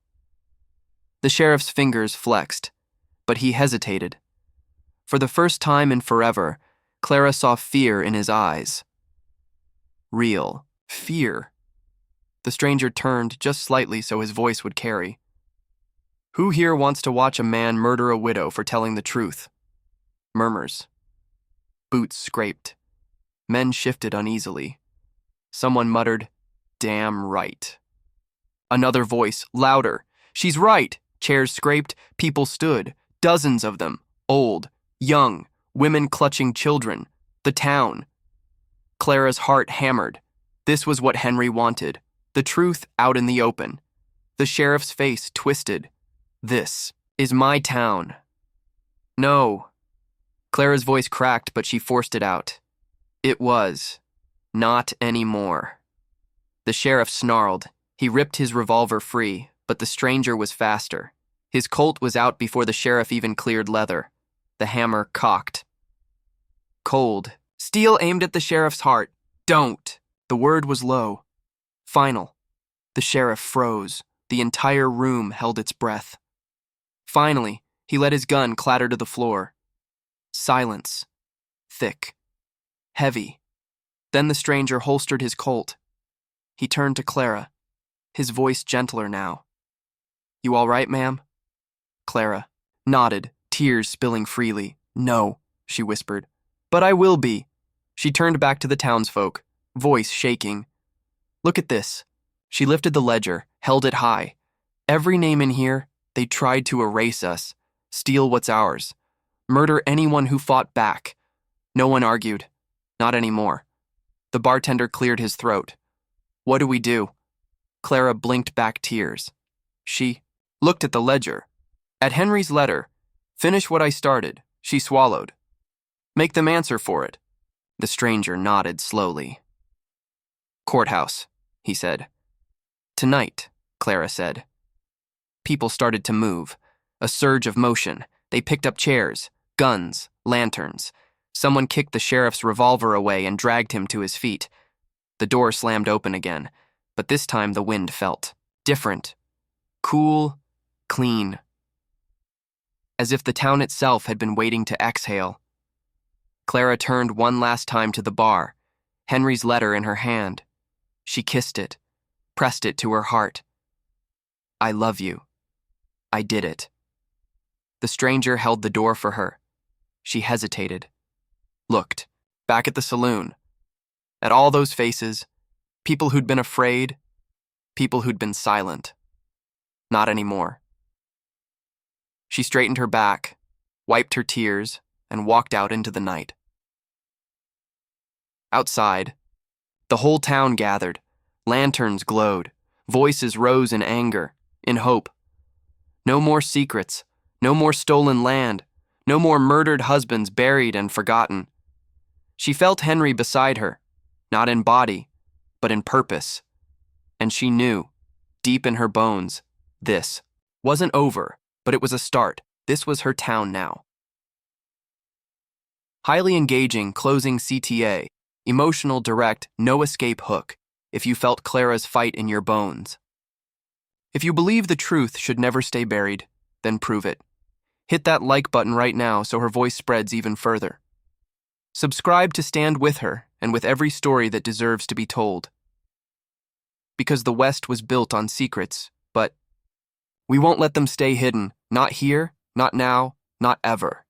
The sheriff's fingers flexed, but he hesitated. For the first time in forever, Clara saw fear in his eyes. Real fear. The stranger turned just slightly so his voice would carry. "Who here wants to watch a man murder a widow for telling the truth?" Murmurs. Boots scraped. Men shifted uneasily. Someone muttered, "Damn right." Another voice, louder, "She's right." Chairs scraped, people stood, dozens of them, old, young, women clutching children, the town. Clara's heart hammered. This was what Henry wanted, the truth out in the open. The sheriff's face twisted. "This is my town." "No." Clara's voice cracked, but she forced it out. "It was. Not anymore." The sheriff snarled. He ripped his revolver free, but the stranger was faster. His Colt was out before the sheriff even cleared leather. The hammer cocked. Cold. Steel aimed at the sheriff's heart. "Don't." The word was low. Final. The sheriff froze. The entire room held its breath. Finally, he let his gun clatter to the floor. Silence. Thick. Heavy. Then the stranger holstered his Colt. He turned to Clara, his voice gentler now. "You all right, ma'am?" Clara nodded, tears spilling freely. "No," she whispered. "But I will be." She turned back to the townsfolk, voice shaking. "Look at this." She lifted the ledger, held it high. "Every name in here, they tried to erase us, steal what's ours, murder anyone who fought back. No one argued. Not anymore." The bartender cleared his throat. "What do we do?" Clara blinked back tears. She looked at the ledger. At Henry's letter, "Finish what I started," she swallowed. "Make them answer for it." The stranger nodded slowly. "Courthouse," he said. "Tonight," Clara said. People started to move. A surge of motion. They picked up chairs, guns, lanterns. Someone kicked the sheriff's revolver away and dragged him to his feet. The door slammed open again, but this time the wind felt different. Cool, clean. As if the town itself had been waiting to exhale. Clara turned one last time to the bar, Henry's letter in her hand. She kissed it, pressed it to her heart. "I love you. I did it." The stranger held the door for her. She hesitated, looked, back at the saloon, at all those faces, people who'd been afraid, people who'd been silent. Not anymore. She straightened her back, wiped her tears, and walked out into the night. Outside, the whole town gathered. Lanterns glowed. Voices rose in anger, in hope. No more secrets, No more stolen land. No more murdered husbands buried and forgotten. She felt Henry beside her, not in body, but in purpose. And she knew, deep in her bones, this wasn't over, but it was a start. This was her town now. Highly engaging, closing CTA, emotional, direct, no escape hook, if you felt Clara's fight in your bones. If you believe the truth should never stay buried, then prove it. Hit that like button right now so her voice spreads even further. Subscribe to stand with her and with every story that deserves to be told. Because the West was built on secrets, but we won't let them stay hidden, not here, not now, not ever.